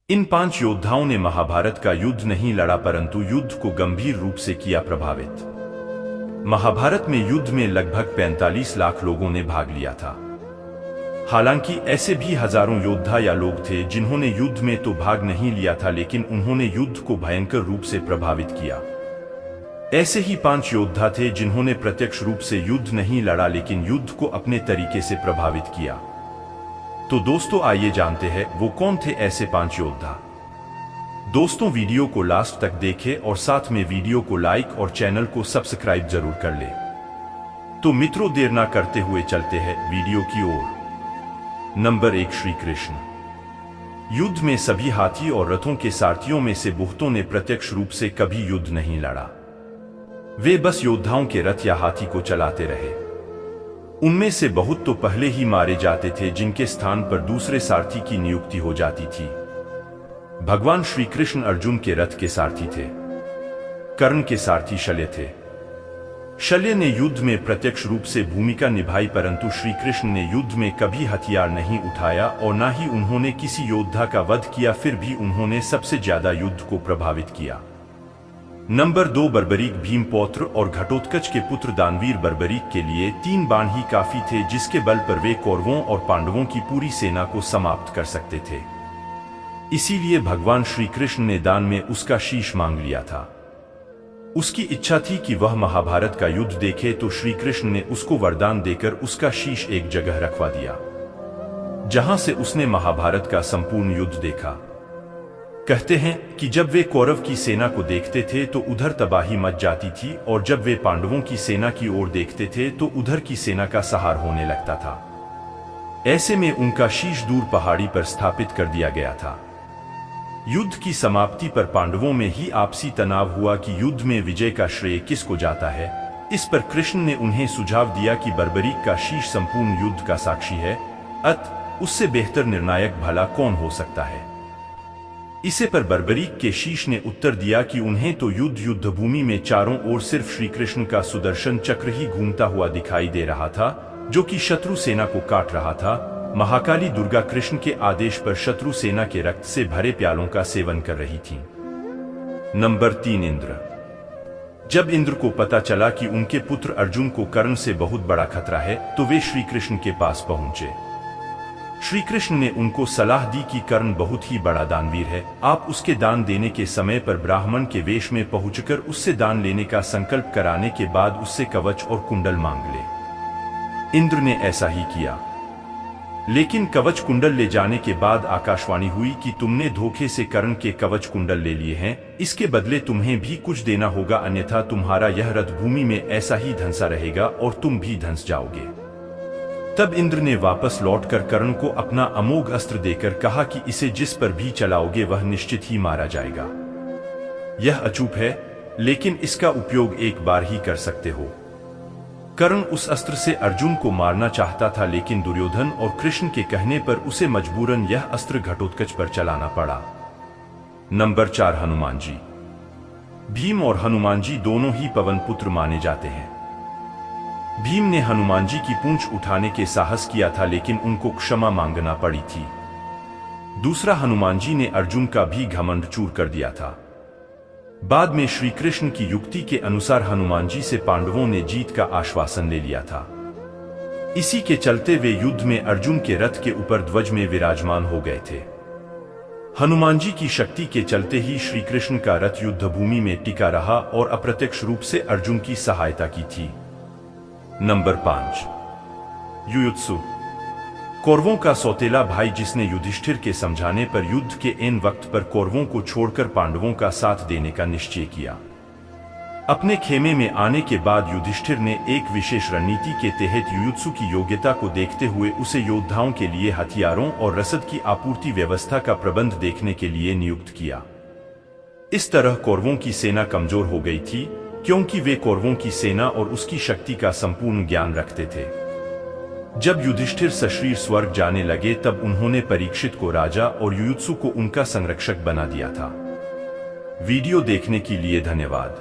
इन 5 योद्धाओं ने महाभारत का युद्ध नहीं लड़ा परंतु युद्ध को गंभीर रूप से किया प्रभावित। महाभारत में युद्ध में लगभग 45 लाख लोगों ने भाग लिया था। हालांकि ऐसे भी हजारों योद्धा या लोग थे जिन्होंने युद्ध में तो भाग नहीं लिया था, लेकिन उन्होंने युद्ध को भयंकर रूप से प्रभावित किया। ऐसे ही 5 योद्धा थे जिन्होंने प्रत्यक्ष रूप से युद्ध नहीं लड़ा लेकिन युद्ध को अपने तरीके से प्रभावित किया। तो दोस्तों आइए जानते हैं वो कौन थे ऐसे 5 योद्धा। दोस्तों वीडियो को लास्ट तक देखें और साथ में वीडियो को लाइक और चैनल को सब्सक्राइब जरूर कर ले। तो मित्रों देर ना करते हुए चलते हैं वीडियो की ओर। नंबर 1 श्री कृष्ण। युद्ध में सभी हाथी और रथों के सारथियों में से बहुतों ने प्रत्यक्ष रूप से कभी युद्ध नहीं लड़ा। वे बस योद्धाओं के रथ या हाथी को चलाते रहे। उनमें से बहुत तो पहले ही मारे जाते थे जिनके स्थान पर दूसरे सारथी की नियुक्ति हो जाती थी। भगवान श्री कृष्ण अर्जुन के रथ के सारथी थे। कर्ण के सारथी शल्य थे। शल्य ने युद्ध में प्रत्यक्ष रूप से भूमिका निभाई परंतु श्री कृष्ण ने युद्ध में कभी हथियार नहीं उठाया और न ही उन्होंने किसी योद्धा का वध किया, फिर भी उन्होंने सबसे ज्यादा युद्ध को प्रभावित किया। नंबर 2 बर्बरीक। भीम पौत्र और घटोत्कच के पुत्र दानवीर बर्बरीक के लिए 3 बाण ही काफी थे जिसके बल पर वे कौरवों और पांडवों की पूरी सेना को समाप्त कर सकते थे। इसीलिए भगवान श्री कृष्ण ने दान में उसका शीश मांग लिया था। उसकी इच्छा थी कि वह महाभारत का युद्ध देखे, तो श्री कृष्ण ने उसको वरदान देकर उसका शीश एक जगह रखवा दिया जहां से उसने महाभारत का संपूर्ण युद्ध देखा। कहते हैं कि जब वे कौरव की सेना को देखते थे तो उधर तबाही मच जाती थी और जब वे पांडवों की सेना की ओर देखते थे तो उधर की सेना का सहार होने लगता था। ऐसे में उनका शीश दूर पहाड़ी पर स्थापित कर दिया गया था। युद्ध की समाप्ति पर पांडवों में ही आपसी तनाव हुआ कि युद्ध में विजय का श्रेय किसको जाता है। इस पर कृष्ण ने उन्हें सुझाव दिया कि बर्बरीक का शीश संपूर्ण युद्ध का साक्षी है, अतः उससे बेहतर निर्णायक भला कौन हो सकता है। इसे पर बर्बरीक के शीश ने उत्तर दिया कि उन्हें तो युद्ध भूमि में चारों ओर सिर्फ श्री कृष्ण का सुदर्शन चक्र ही घूमता हुआ दिखाई दे रहा था जो कि शत्रु सेना को काट रहा था। महाकाली दुर्गा कृष्ण के आदेश पर शत्रु सेना के रक्त से भरे प्यालों का सेवन कर रही थी। नंबर 3 इंद्र। जब इंद्र को पता चला कि उनके पुत्र अर्जुन को कर्ण से बहुत बड़ा खतरा है तो वे श्री कृष्ण के पास पहुंचे। श्री कृष्ण ने उनको सलाह दी कि कर्ण बहुत ही बड़ा दानवीर है, आप उसके दान देने के समय पर ब्राह्मण के वेश में पहुंचकर उससे दान लेने का संकल्प कराने के बाद उससे कवच और कुंडल मांग ले। इंद्र ने ऐसा ही किया, लेकिन कवच कुंडल ले जाने के बाद आकाशवाणी हुई कि तुमने धोखे से कर्ण के कवच कुंडल ले लिए हैं, इसके बदले तुम्हें भी कुछ देना होगा, अन्यथा तुम्हारा यह रथ भूमि में ऐसा ही धंसा रहेगा और तुम भी धंस जाओगे। तब इंद्र ने वापस लौटकर कर्ण को अपना अमोघ अस्त्र देकर कहा कि इसे जिस पर भी चलाओगे वह निश्चित ही मारा जाएगा। यह अचूक है, लेकिन इसका उपयोग एक बार ही कर सकते हो। कर्ण उस अस्त्र से अर्जुन को मारना चाहता था, लेकिन दुर्योधन और कृष्ण के कहने पर उसे मजबूरन यह अस्त्र घटोत्कच पर चलाना पड़ा। नंबर 4 हनुमान जी। भीम और हनुमान जी दोनों ही पवन पुत्र माने जाते हैं। भीम ने हनुमान जी की पूंछ उठाने के साहस किया था, लेकिन उनको क्षमा मांगना पड़ी थी। दूसरा हनुमान जी ने अर्जुन का भी घमंड चूर कर दिया था। बाद में श्री कृष्ण की युक्ति के अनुसार हनुमान जी से पांडवों ने जीत का आश्वासन ले लिया था। इसी के चलते वे युद्ध में अर्जुन के रथ के ऊपर ध्वज में विराजमान हो गए थे। हनुमान जी की शक्ति के चलते ही श्री कृष्ण का रथ युद्ध भूमि में टिका रहा और अप्रत्यक्ष रूप से अर्जुन की सहायता की थी। नंबर 5 युयुत्सु। कौरवों का सौतेला भाई जिसने युधिष्ठिर के समझाने पर युद्ध के एन वक्त पर कौरवों को छोड़कर पांडवों का साथ देने का निश्चय किया। अपने खेमे में आने के बाद युधिष्ठिर ने एक विशेष रणनीति के तहत युयुत्सु की योग्यता को देखते हुए उसे योद्धाओं के लिए हथियारों और रसद की आपूर्ति व्यवस्था का प्रबंध देखने के लिए नियुक्त किया। इस तरह कौरवों की सेना कमजोर हो गई थी, क्योंकि वे कौरवों की सेना और उसकी शक्ति का संपूर्ण ज्ञान रखते थे। जब युधिष्ठिर सशरीर स्वर्ग जाने लगे तब उन्होंने परीक्षित को राजा और युयुत्सु को उनका संरक्षक बना दिया था। वीडियो देखने के लिए धन्यवाद।